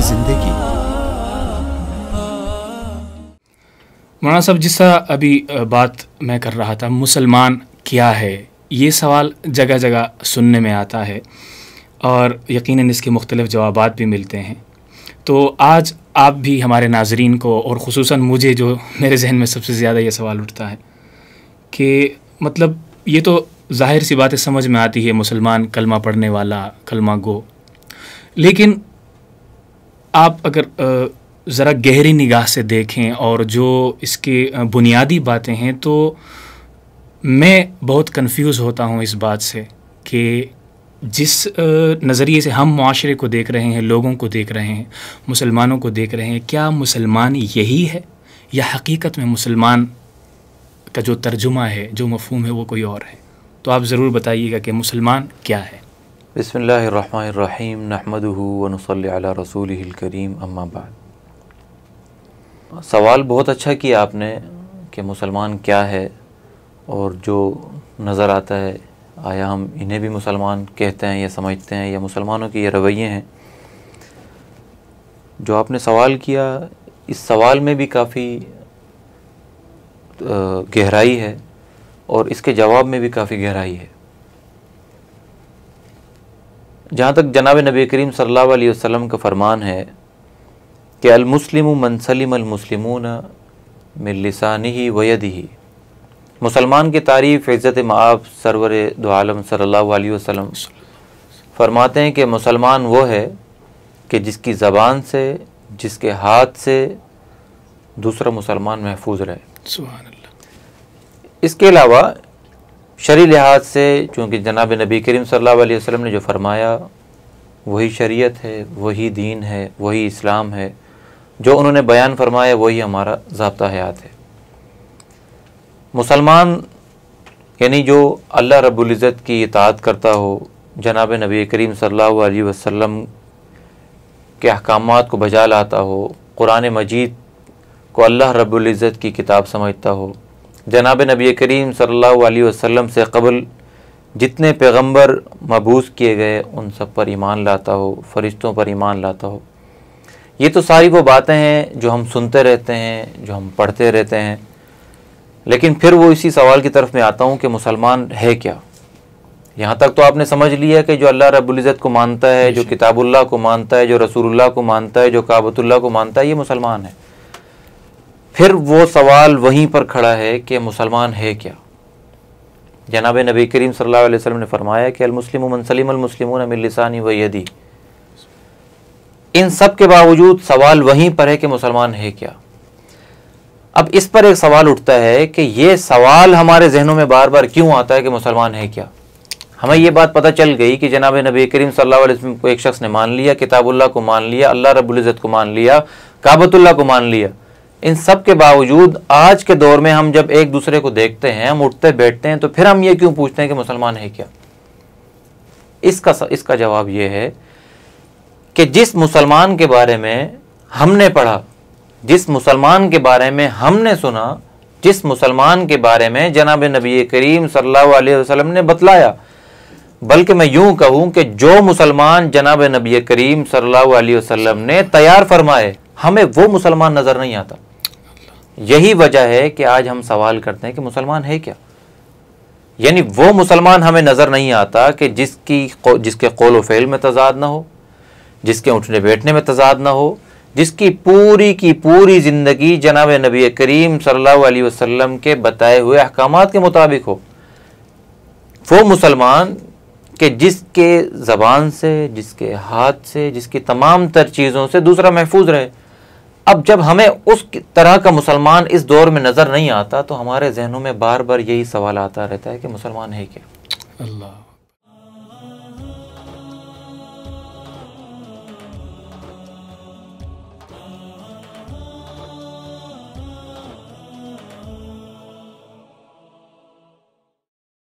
زندگی۔ مولانا صاحب، جس طرح ابھی بات میں کر رہا تھا، مسلمان کیا ہے، یہ سوال جگہ جگہ سننے میں آتا ہے اور یقیناً اس کے مختلف جوابات بھی ملتے ہیں۔ تو آج آپ بھی ہمارے ناظرین کو، اور خصوصاً مجھے جو میرے ذہن میں سب سے زیادہ یہ سوال اٹھتا ہے کہ مطلب یہ تو ظاہر سی بات ہے، سمجھ میں آتی ہے مسلمان کلمہ پڑھنے والا، کلمہ گو، لیکن آپ اگر ذرا گہری نگاہ سے دیکھیں اور جو اس کے بنیادی باتیں ہیں، تو میں بہت کنفیوز ہوتا ہوں اس بات سے کہ جس نظریے سے ہم معاشرے کو دیکھ رہے ہیں، لوگوں کو دیکھ رہے ہیں، مسلمانوں کو دیکھ رہے ہیں، کیا مسلمان یہی ہے یا حقیقت میں مسلمان کا جو ترجمہ ہے، جو مفہوم ہے، وہ کوئی اور ہے؟ تو آپ ضرور بتائیے گا کہ مسلمان کیا ہے۔ بسم اللہ الرحمن الرحیم، نحمدہ ونصلی علی رسولہ الکریم، اما بعد۔ سوال بہت اچھا کیا آپ نے کہ مسلمان کیا ہے، اور جو نظر آتا ہے آیا ہم انہیں بھی مسلمان کہتے ہیں یا سمجھتے ہیں، یا مسلمانوں کے یہ رویے ہیں۔ جو آپ نے سوال کیا، اس سوال میں بھی کافی گہرائی ہے اور اس کے جواب میں بھی کافی گہرائی ہے۔ جہاں تک جناب نبی کریم صلی اللہ علیہ وسلم کا فرمان ہے کہ المسلم من سلم المسلمون من لسانہ و یدہ، مسلمان کی تعریف عزت مآب سرور دو عالم صلی اللہ علیہ وسلم فرماتے ہیں کہ مسلمان وہ ہے کہ جس کی زبان سے، جس کے ہاتھ سے دوسرا مسلمان محفوظ رہے۔ سبحان اللہ۔ اس کے علاوہ شرعی لحاظ سے، چونکہ جناب نبی کریم صلی اللہ علیہ وسلم نے جو فرمایا وہی شریعت ہے، وہی دین ہے، وہی اسلام ہے، جو انہوں نے بیان فرمایا وہی ہمارا ضابطہ حیات ہے۔ مسلمان یعنی جو اللہ رب العزت کی اطاعت کرتا ہو، جناب نبی کریم صلی اللہ علیہ وسلم کے احکامات کو بجا لاتا ہو، قرآن مجید کو اللہ رب العزت کی کتاب سمجھتا ہو، جناب نبی کریم صلی اللہ علیہ وسلم سے قبل جتنے پیغمبر مبعوث کیے گئے ان سب پر ایمان لاتا ہو، فرشتوں پر ایمان لاتا ہو۔ یہ تو ساری وہ باتیں ہیں جو ہم سنتے رہتے ہیں، جو ہم پڑھتے رہتے ہیں، لیکن پھر وہ اسی سوال کی طرف میں آتا ہوں کہ مسلمان ہے کیا؟ یہاں تک تو آپ نے سمجھ لیا کہ جو اللہ رب العزت کو مانتا ہے، جو کتاب اللہ کو مانتا ہے، جو رسول اللہ کو مانتا ہے، جو کعبۃ اللہ کو مانتا ہے، یہ مسلمان ہے۔ پھر وہ سوال وہیں پر کھڑا ہے کہ مسلمان ہے کیا؟ جناب نبی کریم صلی اللہ علیہ وسلم نے فرمایا کہ المسلم من سلم المسلمون من لسانہ و یدہ۔ ان سب کے باوجود سوال وہیں پر ہے کہ مسلمان ہے کیا؟ اب اس پر ایک سوال اٹھتا ہے کہ یہ سوال ہمارے ذہنوں میں بار بار کیوں آتا ہے کہ مسلمان ہے کیا؟ ہمیں یہ بات پتہ چل گئی کہ جناب نبی کریم صلی اللہ علیہ وسلم کو ایک شخص نے مان لیا، کتاب اللہ کو مان لیا، اللہ رب العزت کو مان لیا، کعبۃ اللہ کو مان لیا۔ ان سب کے باوجود آج کے دور میں ہم جب ایک دوسرے کو دیکھتے ہیں، ہم اٹھتے بیٹھتے ہیں، تو پھر ہم یہ کیوں پوچھتے ہیں کہ مسلمان ہے کیا؟ اس کا جواب یہ ہے کہ جس مسلمان کے بارے میں ہم نے پڑھا، جس مسلمان کے بارے میں ہم نے سنا، جس مسلمان کے بارے میں جناب نبی کریم صلی اللہ علیہ وسلم نے بتلایا، بلکہ میں یوں کہوں کہ جو مسلمان جناب نبی کریم صلی اللہ علیہ وسلم نے تیار فرمائے، ہمیں وہ مسلمان نظر نہیں آتا۔ یہی وجہ ہے کہ آج ہم سوال کرتے ہیں کہ مسلمان ہے کیا؟ یعنی وہ مسلمان ہمیں نظر نہیں آتا کہ جس کے قول و فعل میں تضاد نہ ہو، جس کے اٹھنے بیٹھنے میں تضاد نہ ہو، جس کی پوری زندگی جناب نبی کریم صلی اللہ علیہ وسلم کے بتائے ہوئے احکامات کے مطابق ہو۔ وہ مسلمان کہ جس کے زبان سے، جس کے ہاتھ سے، جس کی تمام تر چیزوں سے دوسرا محفوظ رہے۔ اب جب ہمیں اس طرح کا مسلمان اس دور میں نظر نہیں آتا تو ہمارے ذہنوں میں بار بار یہی سوال آتا رہتا ہے کہ مسلمان ہے کیا؟ اللہ